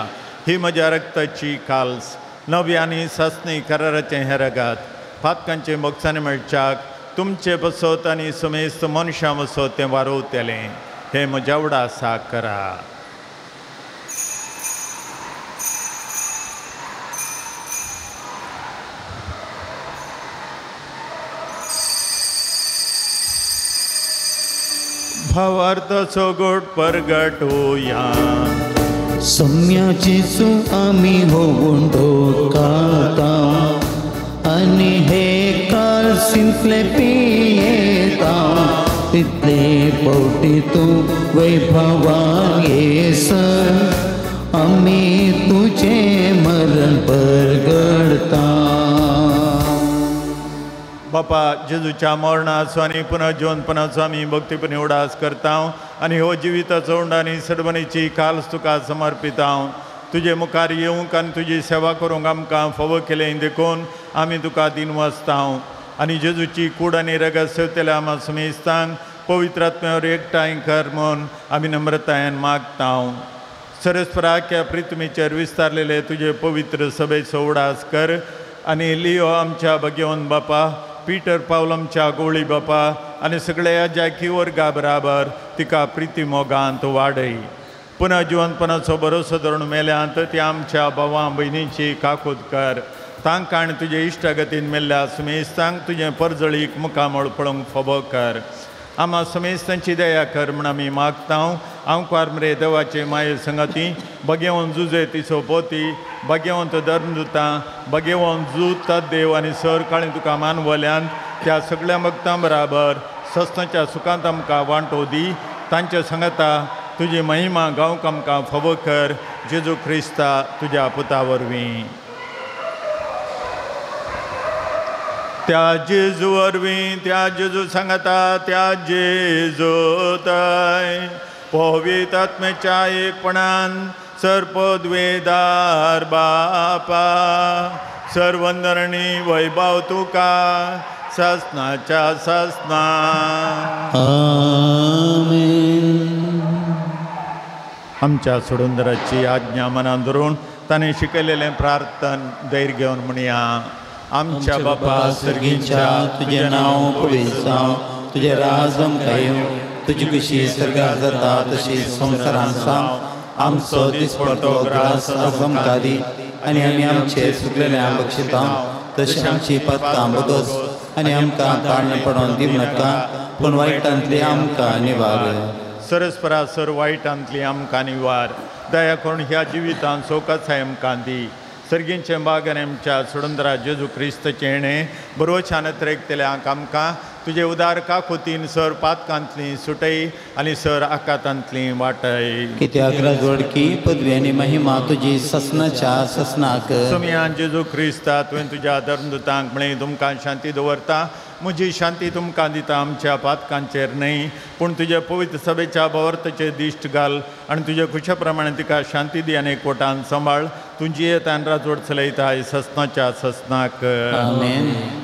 ही म्हज्या रक्ताची खाल्स, नव्यानी सस्नी कराराचें हें रगत. फातकांचे मोगसाने मेळच्याक तुमचे बसत आनी सुमेस्त मनशां वसत तें वारोवतेलें. हें म्हज्या उडासा करा. भावार्थाचो गोड परगटोया. सम्याची सु आमी होऊन डोकाता आनी हे काल सिंतले पियेता. तितले पोटी तूं वैभवान येस आमी तुझे मरण परगडता. बापा, जेजूच्या मरणाचो आनी पुनर्जिवंतपणाचो आमी भक्तीपणी उडास करता आनी हो जिविताचो उंड आनी सडबणीची काल्स तुका समर्पिता. तुजे मुखार येवंक आनी तुजी सेवा करूंक आमकां फावो केलें देखून आमी तुका दिन वाचता. आनी जेजूची कूड आनी रगत सेवतेल्या आमा सुमेस्तांक पवित्र आत्म्यावर एकठांय कर म्हूण आमी नम्रतायेन मागता. सरस्पराक्या प्रितमेचेर विस्तारलेले तुझे पवित्र सभेचो उडास कर आनी लिओ आमच्या भगवंत बापा, पीटर पावल आमच्या गवळी बापा आनी सगळ्या जाकी वर्गा बराबर तिका प्रिती मोगांत वाडय. पुन्हा जिवंतपणाचो भरोसो धरून मेल्यांत त्या आमच्या भावां भयणीची काकूद कर. तांकां आनी तुजे इश्टागतीन मेल्ल्या समेस्तांक तुजें परजळीक मुखामळ पळोवंक फोबो कर. आम्हा समेस्तांची दया कर म्हण आमी मागता. हांव कार्मरे देवाचे माये संगती, भगवंत जुजे तिचो पोती, भगवंत धर्मदुतां, भगवंत जूत देव आनी सर काळी तुका मानवल्यांत त्या सगळ्या भक्तां बराबर सस्ताच्या सुखांत आमकां वांटो दी. तांच्या संगता तुजी महिमा गावंक आमकां फोबो कर. जेजू क्रिस्ता तुज्या पुता वरवीं. त्या जेजू वरवीं, त्या जेजू सांगता, त्या जेजू थंय पवित्र आत्म्याच्या एकपणान सर्पद्वेदार बापा, सर्वंदरणी वैभव तुका ससनाच्या ससना. आमच्या सोडुंदराची आज्ञा मनान धरून ताणें शिकयलेलें प्रार्थन धैर्य घेवन म्हणया. आमच्या बापा सर्गीच्या तुझे नाव पवित्र जावं, तुझे राज आमकां येवं, तुजी कशी स्वर्गांत जाता तशी संवसारांत जावं. आमचो दिसपडटो ग्रास आमकां दी आनी आमी आमचे चुकलेल्यांक बक्षिता तशी आमची पातकां बगस आनी आमकां ताळणे पडोवन दिवं नाका, पूण वायटांतली आमकां निवार. सरस्परा सर वायटांतली आमकां निवार. दया करून ह्या जिवितांत सोकासाय आमकां दी. सर्गींचे बागान आमच्या सोडुंदरा जेजू क्रिस्ताचे येणें बरोवच्यान त्रेकतल्यांक आमकां तुजे उदार काकुतीन सर पातकांतली सुटय आनी सर आकांतांतली वाटय. कित्याक राजवडकी पदवी आनी महिमा तुजी ससनाच्या ससनाक. सुमयान जेजू क्रिस्ता तुवें तुज्या धर्मदुतांक म्हळें तुमकां शांती दवरता, म्हजी शांती तुमकां दिता. आमच्या पातकांचेर न्हय पूण तुजे पवित्र सभेच्या भवर्तचेर दिश्ट घाल आनी तुजे खुशे प्रमाणे तिका शांती दी आनी एकवटान सांबाळ. तुजी येतान राजवड चलयता ससनाच्या ससनाक.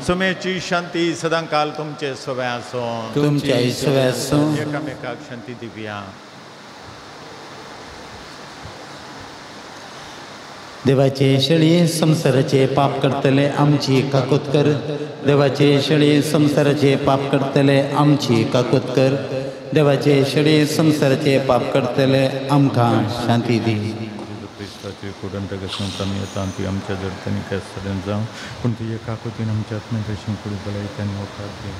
सुमेची शांती सदां काल तुमचे सवय आसूं. तुमच्या सवय आसूं. एकामेकाक शांती दिवया. देवाचे शेळये संसाराचे पाप करतले आमची काकूत कर. देवाचे शेळये संसाराचे पाप करतले आमची काकूत कर. देवाचे शेळये संसाराचे पाप करतले आमकां शांती दी. क्रिस्ताचे कुडंतक आमी येता ती आमच्या जडटणी काय सडन जावं, पूण तुजे काकुतीन आमच्या आत्म्यात तशी कुडी बळयतानी वखद दे.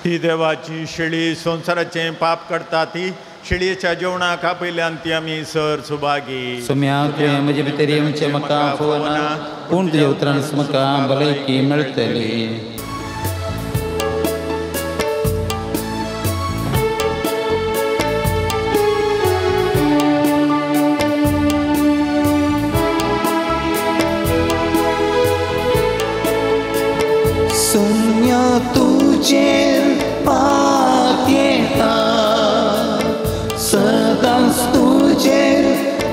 ही देवाची शेळी संसाराचें पाप करता ती शेळयेच्या जेवणाक आपयल्यान ती आमी सर सुभागी. सुम्या तुवें म्हजे भितर येवचें म्हाका फोवना, पूण तुज्या उतरान म्हाका भलायकी मेळटली. तुझे पात येता सदांच तुझे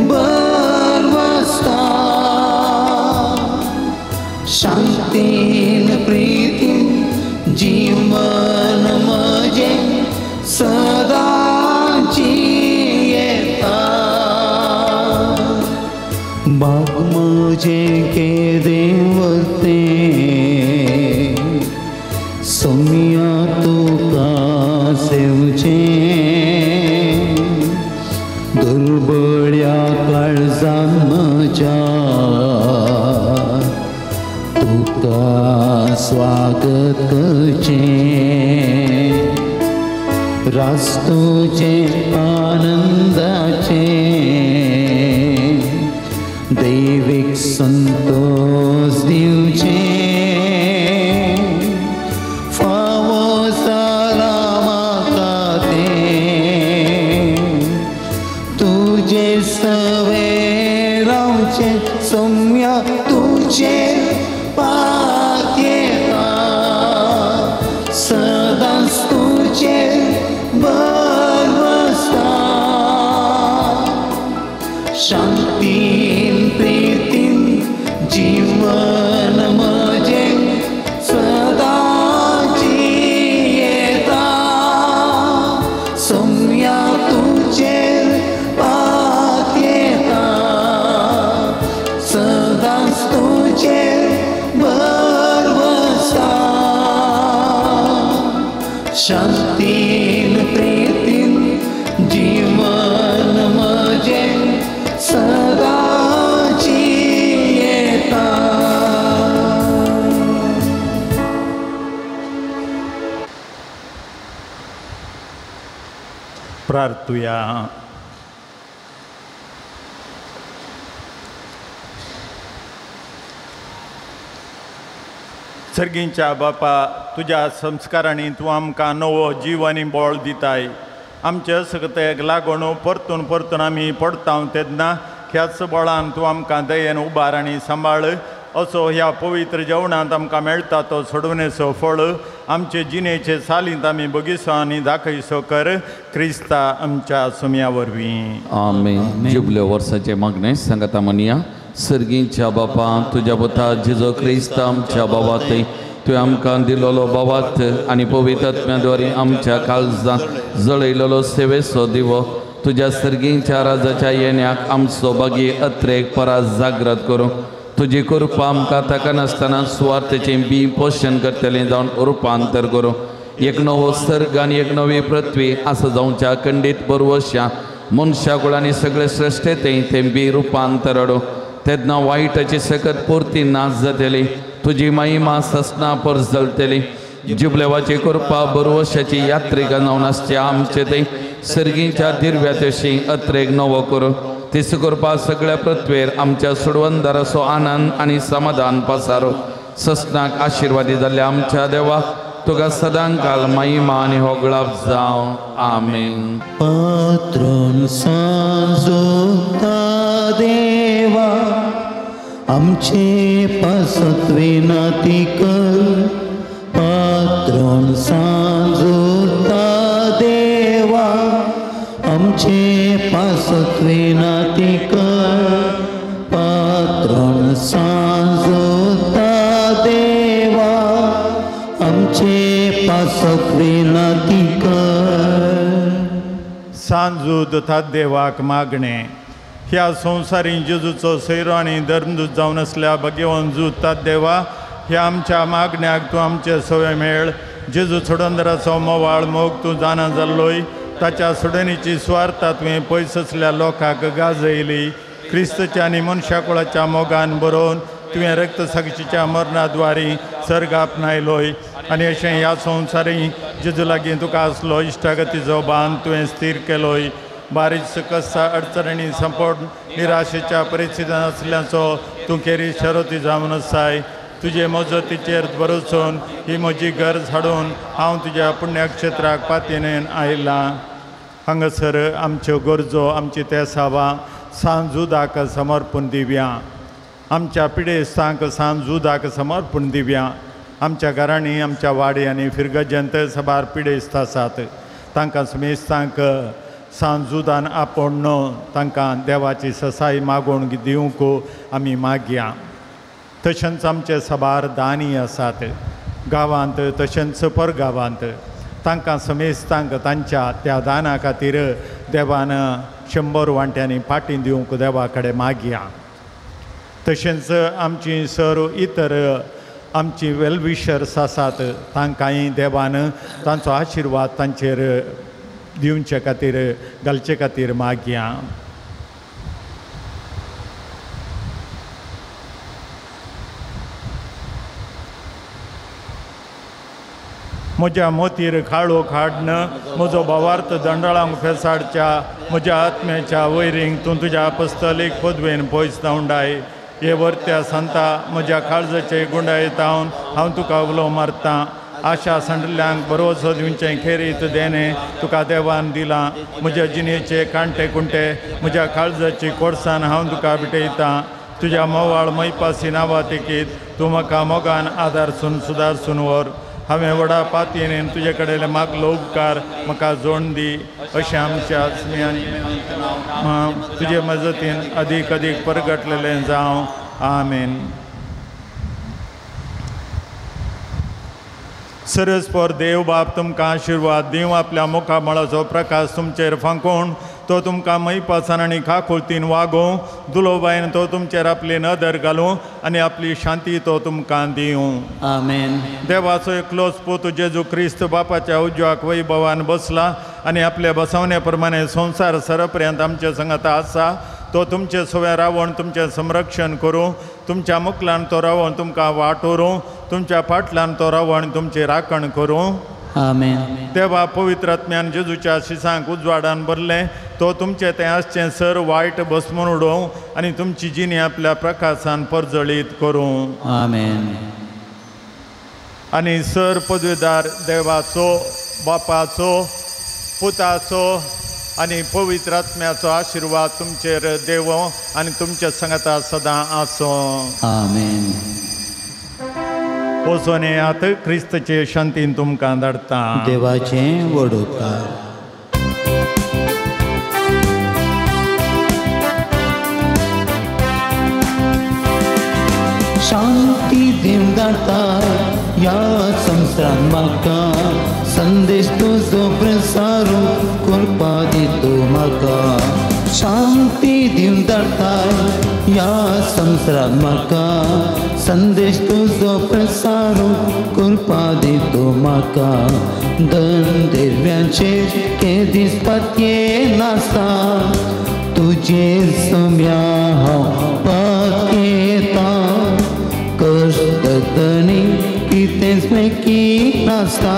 बरवसता. शांतीन प्रीतीन जीवन म्हजे सदांची येता. बाग म्हजे के देवते सोमिया तुका सेवचे. दुर्बळ्या काळजान म्हज्या तुका स्वागत करचें. रास्तुचे आनंदाचे दैवीक संतोष दिवचे. सौम्य तुझे पात येता सदांच तुझे बरवसता. शांतीन प्रीतीन जीवन म्हजे सदांची शांतीन प्रीतीन जीवन म्हजे सदाची येता. प्रार्थुया. सर्गींच्या बापा, तुझ्या संस्कारांनी तूं आमकां नवो जीव आनी बळ दिताय. आमचे सकतेक लागून परतून परतून आमी पडता तेन्ना ह्याच बळान तूं आमकां दयेन उबार आनी सांबाळ. असो ह्या पवित्र जेवणांत आमकां मेळटा तो सोडवणेचो फळ आमचे जिणेचे सालींत आमी बगीसो आनी दाखयसो कर. क्रिस्ता आमच्या सुम्या वरवीं. आमेन. जुबले वर्साचे मागणे सांगता म्हणया. सर्गींच्या बापा, तुझ्या पुता जेजो क्रिस्त आमच्या बाबात तुवें आमकां दिलोलो बाबात आनी पवित्र आत्म्याद्वारे आमच्या काळजांत जळयलेलो सेवेचो दिवो तुझ्या सर्गींच्या राजाच्या येण्याक आमचो बागी अत्रेक परास जागृत करूं. तुजी कृपा आमकां ताका नासतना सुवार्थेचें बी पोशण करतलें जावन रुपांतर करूं. एक नवो सर्ग आनी एक नवी पृथ्वी आसा जावच्या खंडीत बरवश्या मनशा कुळांनी सगळे श्रेश्ठतें तें बी रुपांतर हाडूं. तेन्ना वायटाची सकत पुर्ती नाश जातली. तुजी महिमा ससना परस जळटली. जुबलेवाची कृपा बरवश्याची यात्रिका जावन आसचे आमचे ते सर्गींच्या दिव्यातशी अत्रेक नवो करूं. तीच कृपा सगळ्या पृथ्वीर आमच्या सुडवंदाराचो आनंद आनी समाधान पसारो. ससनाक आशिर्वादी जाल्ल्या आमच्या देवा तुका सदांकाल महिमा आनी होगळाप जावं. आमेन. पात्रोन सांजोता देवा आमचे पासत्वे नाती कर. पात्रोन सांजोता देवा आमचे पासत्वे नाती कर. पात्रोन सांजोता देवा आमचे पासत्वे नाती कर. सांजूद था देवाक मागणे. ह्या संवसारी जेजूचो सैरो आनी धर्मदूत जावन आसल्या भगवान जुतात देवा, ह्या आमच्या मागण्याक तूं आमचे सवय मेळ. जेजू सोडंदराचो मोवाळ मोग तूं जाणा जाल्लोय. ताच्या सोडणीची सुवार्ता तुवें पयस असल्या लोकांक गाजयली. क्रिस्तच्या आनी मनशा कुळाच्या मोगान बरोवन तुवें रक्तसाक्षीच्या मरणाद्वारी सर्ग आपणायलोय. आनी अशें ह्या संवसारी जेजू लागीं तुका आसलो इश्टागतीचो बांद तुवें स्थिर केलोय. बारीक कसा अडचणी संपट निराशेच्या परिस्थितीत आसल्याचो तूं खेरी शरोती जावन आसाय. तुजे मजतीचेर भरोसून ही म्हजी गरज हाडून हांव तुज्या पुण्यक्षेत्राक पातयेन आयलां. हांगासर आमच्यो गरजो आमची तेसावां सांजुदाक समर्पण दिवया. आमच्या पिडेस्तांक सांजुदाक समर्पण दिवया. आमच्या घरांनी आमच्या वाडी आनी फिरगजंत सबार पिडेस्त आसात. तांकां समेस्तांक सांजुदान आपोण तांकां देवाची ससाय मागोवन दिवंक आमी मागया. तशेंच आमचे सबार दानी आसात गांवांत तशेंच परगांवांत. तांकां समेस्तांक तांच्या त्या दाना खातीर देवान 100 वांट्यांनी पाटी दिवंक देवा कडेन मागया. तशेंच आमची सर इतर आमची वेलविशर्स आसात तांकांय देवान तांचो आशिर्वाद तांचेर दिवचे खातीर घालचे खातीर मागया. म्हज्या मोतीर खाळो खाडन म्हजो भावार्थ दंडाळांक फेसाडच्या म्हज्या आत्म्याच्या वैरींक तूं तुज्या अपस्तलीक पदवेन पयस धांवडाय. हे वर्त्या संता म्हज्या काळजाचे गुंडायतावन हांव तुका उलो मारतां. आशा संडल्यांक भरोसो दिवचें खेरीत देणे तुका देवान दिलां. म्हज्या जिणेचे कांटे कुंटे म्हज्या काळजाची कोडसाण हांव तुका भेटयतां. तुज्या मोवाळ मैपासी नांवा तेकीत तूं म्हाका मोगान आदारसून सुदारसून व्हर. हांवें व्हडा पातयेन तुजे कडेन मागलो उपकार म्हाका जोड दी. अशें आमच्या तुजे मजतीन अदीक अदीक परगटलेलें जावं. आमेन. सरस्पर देव बाप तुमकां आशिर्वाद दिवं. आपल्या मुखामळाचो प्रकाश तुमचेर फांकून तो तुमकां मैपासान आनी खाखोलतीन वागोव दुलोबायन तो तुमचेर आपली नदर घालूं आनी आपली शांती तो तुमकां दिवं. आमेन. देवाचो एकलोच पूत जेजू क्रिस्त बापाच्या उजवाक वैभवान बसला आनी आपल्या बसवण्या प्रमाणे संवसार सरपर्यंत आमचे संगत आसा. तो तुमचे सव्या रावण तुमचें संरक्षण करूं, तुमच्या मुखलान तो रावण तुमकां वाटोरूं, तुमच्या फाटल्यान तो रावण तुमची राखण करूं. आमेन. देवा पवित्र आत्म्यान जेजूच्या शिसांक उजवाडान भरलें. तो तुमचें तें आसचें सर वायट भस्मून उडोवं आनी तुमची जिणी आपल्या प्रकाशान परजळीत करूं. आमेन. आनी सर पदवीदार देवाचो बापाचो पुताचो आनी पवित्र आत्म्याचो आशिर्वाद तुमचेर देवो आनी तुमच्या संगता सदां आसो. आमेन. वचून येयात, क्रिस्तचे शांतीन तुमकां धाडटा. देवाचें व्हड उपकार. शांती दिवन धाडटा ह्या संवसारांत म्हाका, संदेश तुजो प्रसारू करपा दितो म्हाका. शांती दिवन धाडटा ह्या संवसारांत म्हाका, संदेश तुजो प्रसारू करपा दितो म्हाका. दन देव्यांचेर के दिसपाक नासता, तुजेर सम्या हांव पाक येता. कश्टतणी कितेंच मेकी नासता,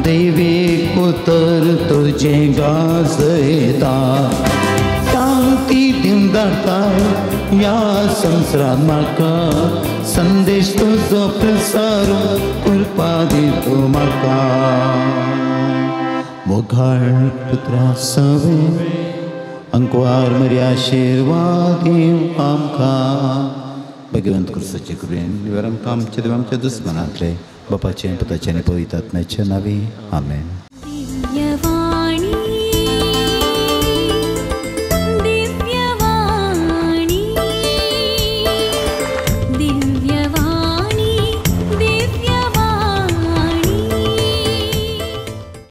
दैवीक उतर तुजें गाजयता. शांती दिवन धाडटा ह्या संवसारांत म्हाका, संदेश तुजो प्रसार करपा दितो म्हाका. मोगाळ पुत्रा सवे अंकवार मरी आशिर्वाद दिवं आमकां. भगवंत क्रिस्ताचे कृपेन निवार आमकां आमच्या देवा आमच्या दुस्मनांतले बापाचें पुताचें आनी पवित्र आत्म्याचे नांवी. आमेन.